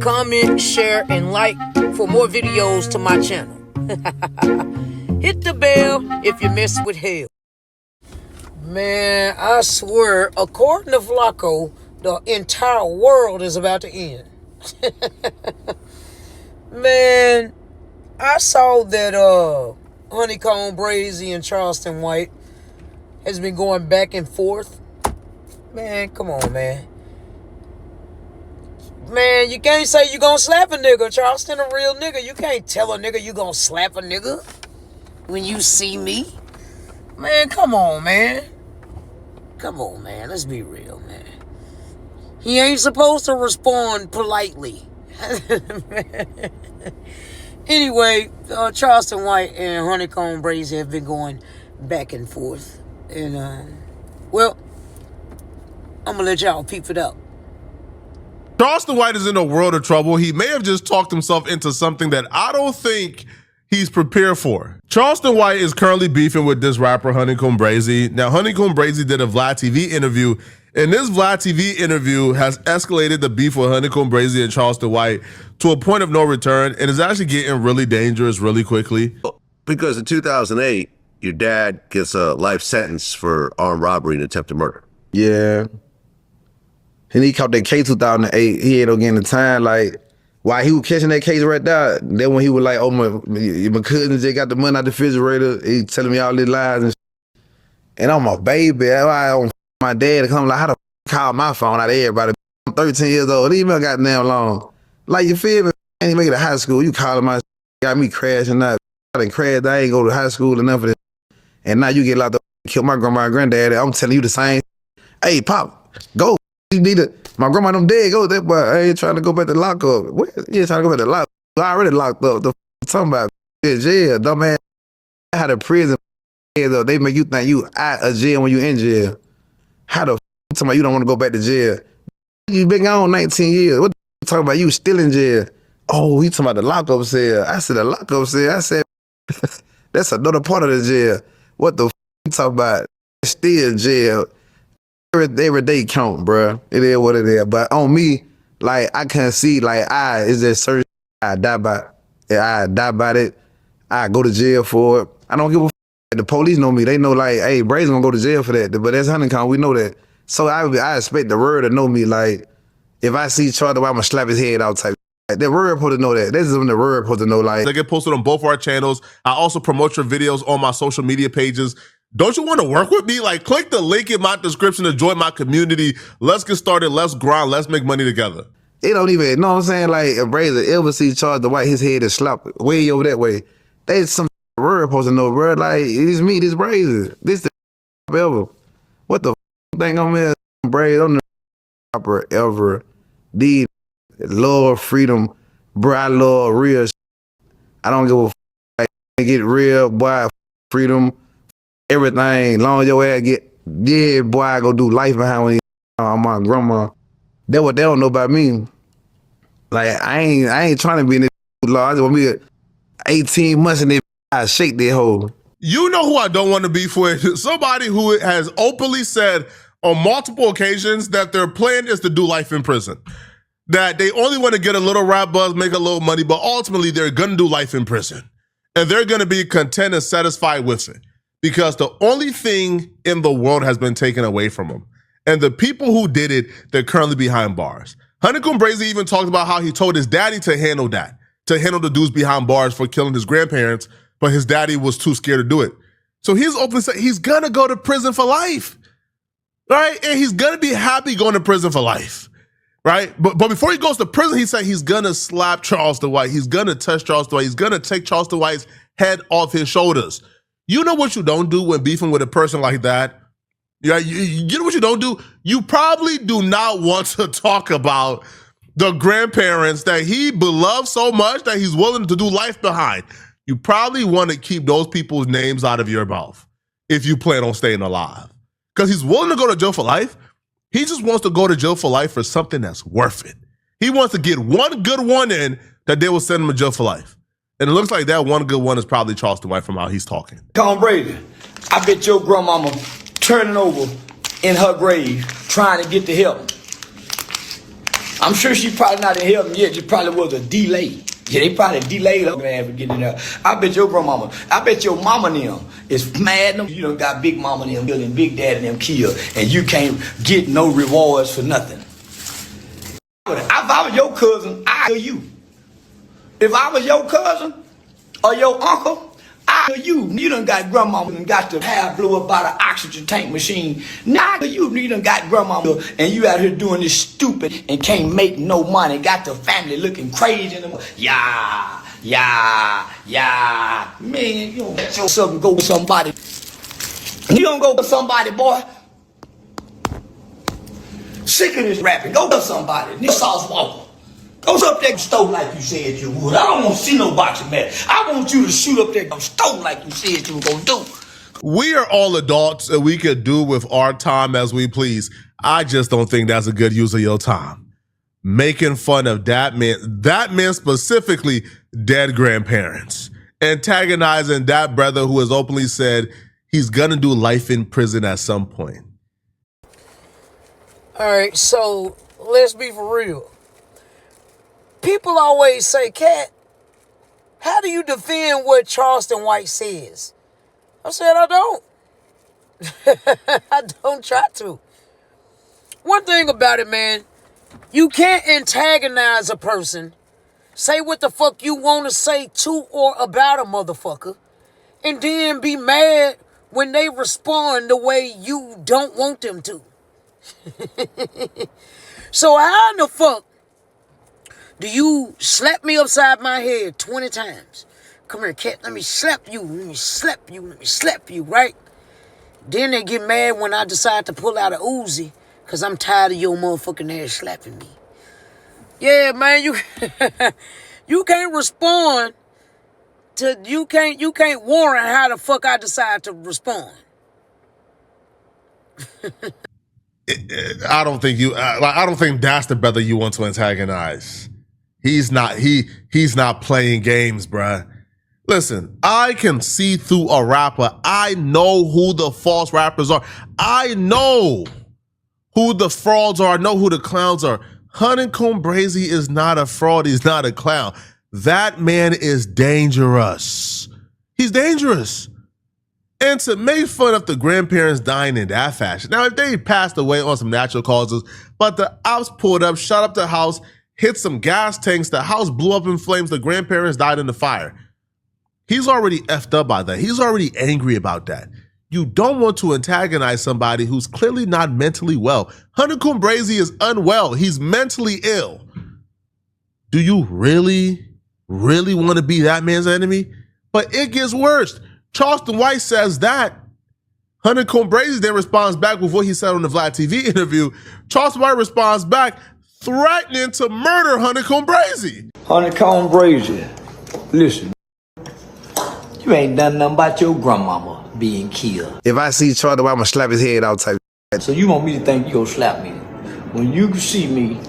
comment, share, and like for more videos to my channel. Hit the bell if you mess with hell. Man, I swear, according to Flacco, the entire world is about to end. Man, I saw that Honeycomb Brazy and Charleston White has been going back and forth. Man, come on, man. Man, you can't say you gonna slap a nigga. Charleston a real nigga. You can't tell a nigga you gonna slap a nigga when you see me. Man, come on, man. Come on, man. Let's be real, man. He ain't supposed to respond politely. Anyway, Charleston White and Honeycomb Brazy have been going back and forth. And, well, I'm gonna let y'all peep it out. Charleston White is in a world of trouble. He may have just talked himself into something that I don't think he's prepared for. Charleston White is currently beefing with this rapper, Honeycomb Brazy. Now, Honeycomb Brazy did a Vlad TV interview, and this Vlad TV interview has escalated the beef with Honeycomb Brazy and Charleston White to a point of no return, and is actually getting really dangerous really quickly. Because in 2008, your dad gets a life sentence for armed robbery and attempted murder. Yeah. And he caught that case 2008. He ended up getting the time. Like, while he was catching that case right there, then when he was like, oh, my cousin just got the money out the refrigerator, he telling me all these lies and shit. And I'm a baby. I don't my dad to come like, how to call my phone out of everybody? I'm 13 years old. These men goddamn long. Like, you feel me? I ain't make it to high school. You calling my shit, got me crashing out. I done crashed. I ain't go to high school enough for this. And now you get locked up, kill my grandma and granddad. I'm telling you the same. Hey, Pop, go. You need to, my grandma them dead, go there, but I ain't trying to go back to lock up. What? You ain't trying to go back to lock up. I already locked up. The talking about jail, dumbass. I had a prison, though. They make you think you out of jail when you in jail. How the talking about you don't want to go back to jail? You been gone 19 years. What the talking about you still in jail? Oh, he talking about the lockup cell. I said the lockup cell. I said that's another part of the jail. What the you talking about? Still jail. Every day count, bro. It is what it is. But on me, like, I can't see, like, is there certain I die by it. I die by it. I go to jail for it. I don't give a f. The police know me. They know, like, hey, Brazy gonna go to jail for that. But that's Honeycomb. We know that. So I expect the world to know me. Like, if I see Charlie, I'm gonna slap his head out type. Like, the world supposed to know that. This is when the world supposed to know, like. They get posted on both of our channels. I also promote your videos on my social media pages. Don't you want to work with me? Like, click the link in my description to join my community. Let's get started. Let's grind. Let's make money together. They don't even, you know what I'm saying? Like, if Brazy ever see Charleston White, his head is slapped way over that way. They some word supposed to know, bro. Like, it's me, this Brazy. This the ever. What the thing I'm in? Brazy, I'm the rapper ever. The love freedom, bro. I love real shit. I don't give a like, get real, boy. Freedom. Everything, long as your ass get, yeah, boy, I go do life behind when my grandma. That's what they don't know about me. Like, I ain't trying to be in this law. I just want me 18 months in this, I shake that hole. You know who I don't want to beef with? Somebody who has openly said on multiple occasions that their plan is to do life in prison. That they only want to get a little rap buzz, make a little money, but ultimately they're gonna do life in prison. And they're gonna be content and satisfied with it. Because the only thing in the world has been taken away from them. And the people who did it, they're currently behind bars. Honeycomb Brazy even talked about how he told his daddy to handle that, to handle the dudes behind bars for killing his grandparents, but his daddy was too scared to do it. So he's openly saying he's gonna go to prison for life, right? And he's gonna be happy going to prison for life, right? But before he goes to prison, he said he's gonna slap Charleston White. He's gonna touch Charleston White. He's gonna take Charleston White's head off his shoulders. You know what you don't do when beefing with a person like that? Yeah, you know what you don't do? You probably do not want to talk about the grandparents that he beloved so much that he's willing to do life behind. You probably want to keep those people's names out of your mouth if you plan on staying alive. Because he's willing to go to jail for life. He just wants to go to jail for life for something that's worth it. He wants to get one good one in that they will send him to jail for life. And it looks like that one good one is probably Charleston White from how he's talking. Honeycomb Brazy, I bet your grandmama turning over in her grave trying to get to heaven. I'm sure she probably not in heaven yet. It probably was a delay. Yeah, they probably delayed her for getting there. I bet your grandmama, I bet your mama and them is mad. You done got big mama and them and big dad and them killed, and you can't get no rewards for nothing. If I was your cousin, I'd kill you. If I was your cousin or your uncle, I'd kill you. You done got grandmama and got the hair blew up by the oxygen tank machine. Now you done got grandmama and you out here doing this stupid and can't make no money. Got the family looking crazy. Yeah. Man, you don't let yourself go with somebody. You don't go with somebody, boy. Sick of this rapping. Go to somebody. This Sauce Walker. Go up there and stove like you said you would. I don't want to see no boxing match. I want you to shoot up there and stove like you said you were going to do. We are all adults and we could do with our time as we please. I just don't think that's a good use of your time. Making fun of that man specifically dead grandparents. Antagonizing that brother who has openly said he's going to do life in prison at some point. All right, so let's be for real. People always say, Cat, how do you defend what Charleston White says? I said, I don't. I don't try to. One thing about it, man, you can't antagonize a person, say what the fuck you want to say to or about a motherfucker, and then be mad when they respond the way you don't want them to. So how in the fuck do you slap me upside my head 20 times? Come here, Cat, let me slap you, let me slap you, let me slap you, right? Then they get mad when I decide to pull out a Uzi because I'm tired of your motherfucking ass slapping me. Yeah, man, you can't respond to, you can't warrant how the fuck I decide to respond. I don't think that's the brother you want to antagonize. He's not playing games, bruh. Listen, I can see through a rapper. I know who the false rappers are. I know who the frauds are. I know who the clowns are. Honeycomb Brazy is not a fraud. He's not a clown. That man is dangerous. He's dangerous. And to make fun of the grandparents dying in that fashion. Now, if they passed away on some natural causes, but the ops pulled up, shot up the house, hit some gas tanks, the house blew up in flames, the grandparents died in the fire. He's already effed up by that. He's already angry about that. You don't want to antagonize somebody who's clearly not mentally well. Honeycomb Brazy is unwell. He's mentally ill. Do you really want to be that man's enemy? But it gets worse. Charleston White says that. Honeycomb Brazy then responds back with what he said on the Vlad TV interview. Charleston White responds back, threatening to murder Honeycomb Brazy. Honeycomb Brazy, listen, you ain't done nothing about your grandmama being killed. If I see Charlie, I'm gonna slap his head out type. So you want me to think you gonna slap me? When you see me,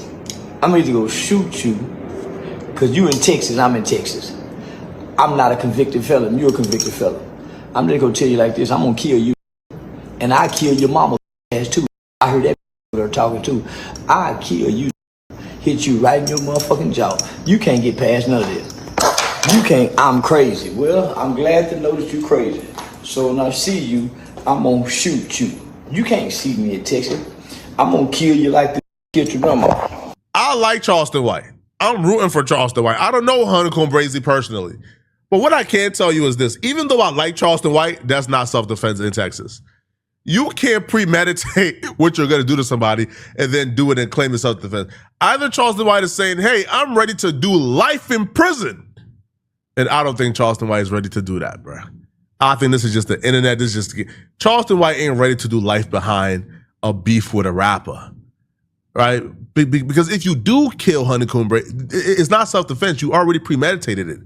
I'm either gonna shoot you, cause you in Texas, I'm in Texas. I'm not a convicted felon, you're a convicted felon. I'm just gonna tell you like this, I'm gonna kill you. And I kill your mama ass too. I heard that they're talking too. I kill you, hit you right in your motherfucking jaw. You can't get past none of this. You can't, I'm crazy. Well, I'm glad to know that you're crazy. So when I see you, I'm gonna shoot you. You can't see me in Texas. I'm gonna kill you like this, get your grandma. I like Charleston White. I'm rooting for Charleston White. I don't know Honeycomb Brazy personally. But what I can tell you is this. Even though I like Charleston White, that's not self-defense in Texas. You can't premeditate what you're going to do to somebody and then do it and claim it's self-defense. Either Charleston White is saying, hey, I'm ready to do life in prison. And I don't think Charleston White is ready to do that, bro. I think this is just the internet. This is just Charleston White ain't ready to do life behind a beef with a rapper, right? Because if you do kill Honeycomb Brazy, it's not self-defense. You already premeditated it.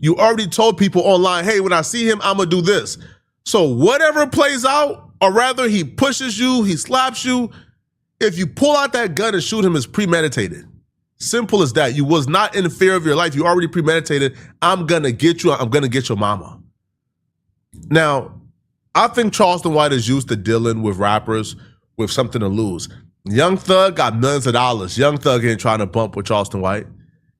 You already told people online, hey, when I see him, I'm going to do this. So whatever plays out, or rather he pushes you, he slaps you, if you pull out that gun and shoot him, it's premeditated. Simple as that. You was not in fear of your life. You already premeditated, I'm going to get you, I'm going to get your mama. Now, I think Charleston White is used to dealing with rappers with something to lose. Young Thug got millions of dollars. Young Thug ain't trying to bump with Charleston White.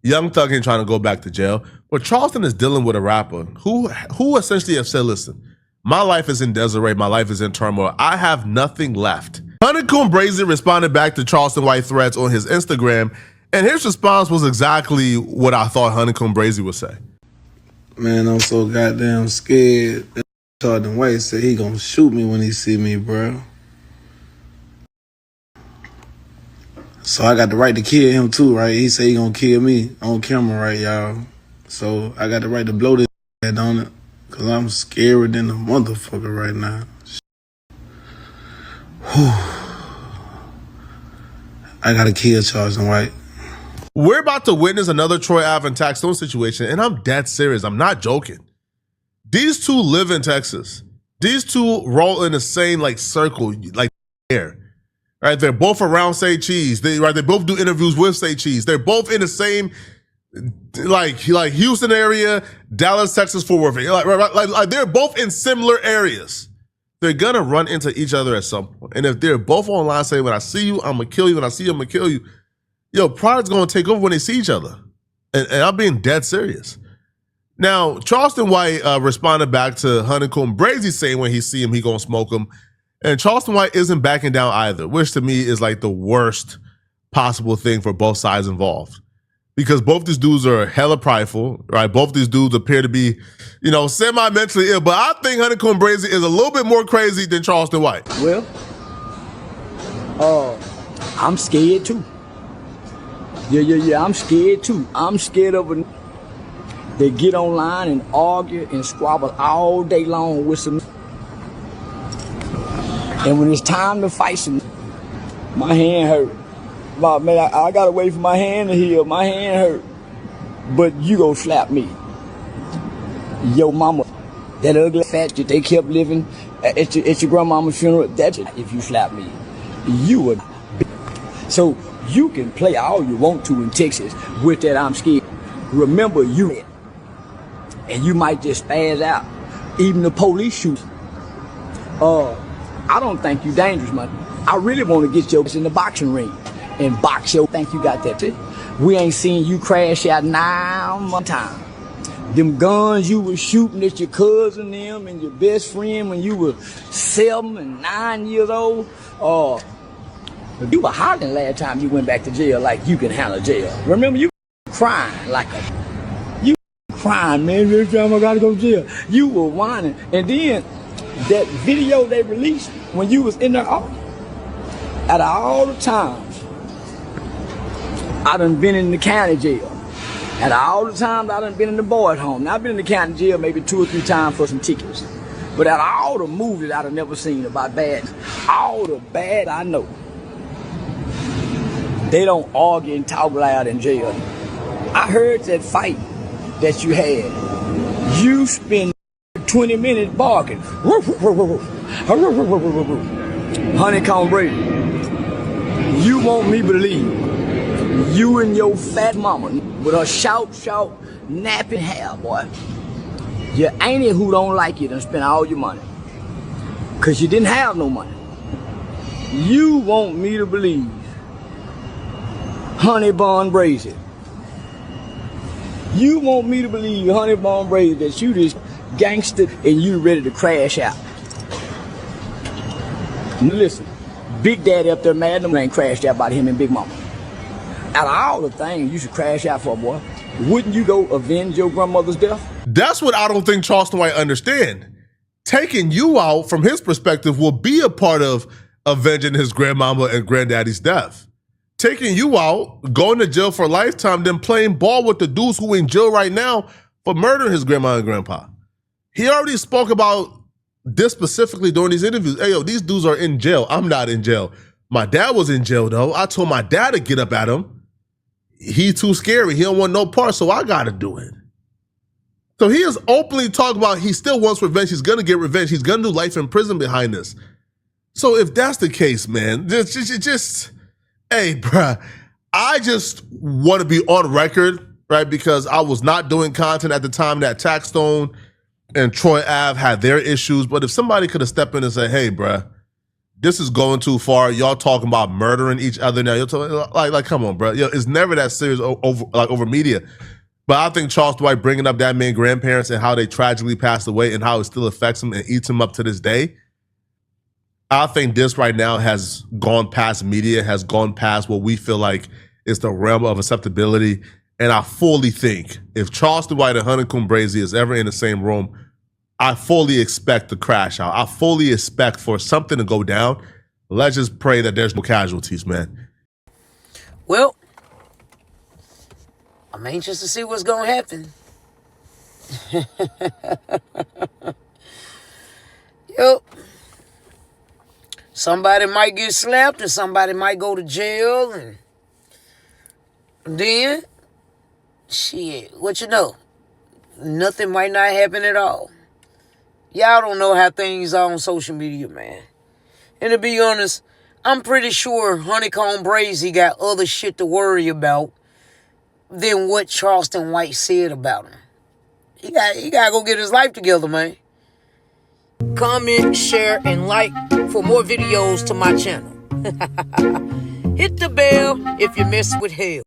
Young Thug ain't trying to go back to jail. But Charleston is dealing with a rapper who essentially have said, listen, my life is in disarray. My life is in turmoil. I have nothing left. Honeycomb Brazy responded back to Charleston White threats on his Instagram, and his response was exactly what I thought Honeycomb Brazy would say. Man, I'm so goddamn scared. Charleston White said he gonna shoot me when he see me, bro. So I got the right to kill him too, right? He said he gonna kill me on camera, right, y'all? So I got the right to blow this head on it, cause I'm scared than a motherfucker right now. I gotta kill Charleston White. We're about to witness another Troy Ave and Taxstone situation, and I'm dead serious. I'm not joking. These two live in Texas. These two roll in the same like circle, like air. Right? They're both around Say Cheese. They both do interviews with Say Cheese. They're both in the same like Houston area, Dallas, Texas, Fort Worth. Like they're both in similar areas. They're gonna run into each other at some point. And if they're both online saying, when I see you, I'm gonna kill you. When I see you, I'm gonna kill you. Yo, pride's gonna take over when they see each other. And I'm being dead serious. Now, Charleston White responded back to Honeycomb Brazy saying when he see him, he gonna smoke him. And Charleston White isn't backing down either, which to me is like the worst possible thing for both sides involved. Because both these dudes are hella prideful, right? Both these dudes appear to be, semi-mentally ill. But I think Honeycomb Brazy is a little bit more crazy than Charleston White. Well, I'm scared too. Yeah, I'm scared too. I'm scared of a. They get online and argue and squabble all day long with some. And when it's time to fight some, my hand hurt. Man, I gotta wait for my hand to heal. My hand hurt. But you gon' slap me. Yo mama, that ugly fat that they kept living at your grandmama's funeral, that's it. If you slap me, you would. So you can play all you want to in Texas with that I'm scared. Remember you, and you might just spaz out. Even the police shoot. I don't think you dangerous, man. I really want to get your in the boxing ring and box your. Think you got that too? We ain't seen you crash out now one time. Them guns you was shooting at your cousin them and your best friend when you were 7 and 9 years old. You were hollering last time you went back to jail like you can handle jail. Remember you crying like you crying, man. Every time I gotta go to jail, you were whining, and then that video they released when you was in there, out of all the times I done been in the county jail, out of all the times I done been in the boys' home. Now I've been in the county jail maybe 2 or 3 times for some tickets, but out of all the movies I've never seen about bad, all the bad I know, they don't argue and talk loud in jail. I heard that fight that you had. You spend 20 minutes barking. Honeycomb Brazy, you want me to believe you and your fat mama with her short, napping hair, boy. Your auntie who don't like you done spent all your money. Cause you didn't have no money. You want me to believe Honeycomb Brazy. You want me to believe Honeycomb Brazy that you just gangster and you ready to crash out. Listen, Big Daddy up there mad and ain't crashed out about him and Big Mama. Out of all the things you should crash out for, boy, wouldn't you go avenge your grandmother's death? That's what I don't think Charleston White understand. Taking you out from his perspective will be a part of avenging his grandmama and granddaddy's death. Taking you out, going to jail for a lifetime, then playing ball with the dudes who in jail right now for murdering his grandma and grandpa. He already spoke about this specifically during these interviews. Hey, yo, these dudes are in jail. I'm not in jail. My dad was in jail, though. I told my dad to get up at him. He too scary. He don't want no part, so I got to do it. So he is openly talking about he still wants revenge. He's going to get revenge. He's going to do life in prison behind this. So if that's the case, man, just hey, bruh, I just want to be on record, right? Because I was not doing content at the time that Taxstone and Troy Ave had their issues. But if somebody could have stepped in and said, hey, bruh, this is going too far. Y'all talking about murdering each other now. You're talking like, come on, bro. Yo, it's never that serious over media. But I think Charles Dwight bringing up that man's grandparents and how they tragically passed away and how it still affects him and eats him up to this day. I think this right now has gone past media, has gone past what we feel like is the realm of acceptability. And I fully think if Charleston White and Honeycomb Brazy is ever in the same room, I fully expect to crash out. I fully expect for something to go down. Let's just pray that there's no casualties, man. Well, I'm anxious to see what's going to happen. Yep. Somebody might get slapped and somebody might go to jail. And then, shit, what you know? Nothing might not happen at all. Y'all don't know how things are on social media, man. And to be honest, I'm pretty sure Honeycomb Brazy got other shit to worry about than what Charleston White said about him. He got to go get his life together, man. Comment, share, and like for more videos to my channel. Hit the bell if you mess with hell.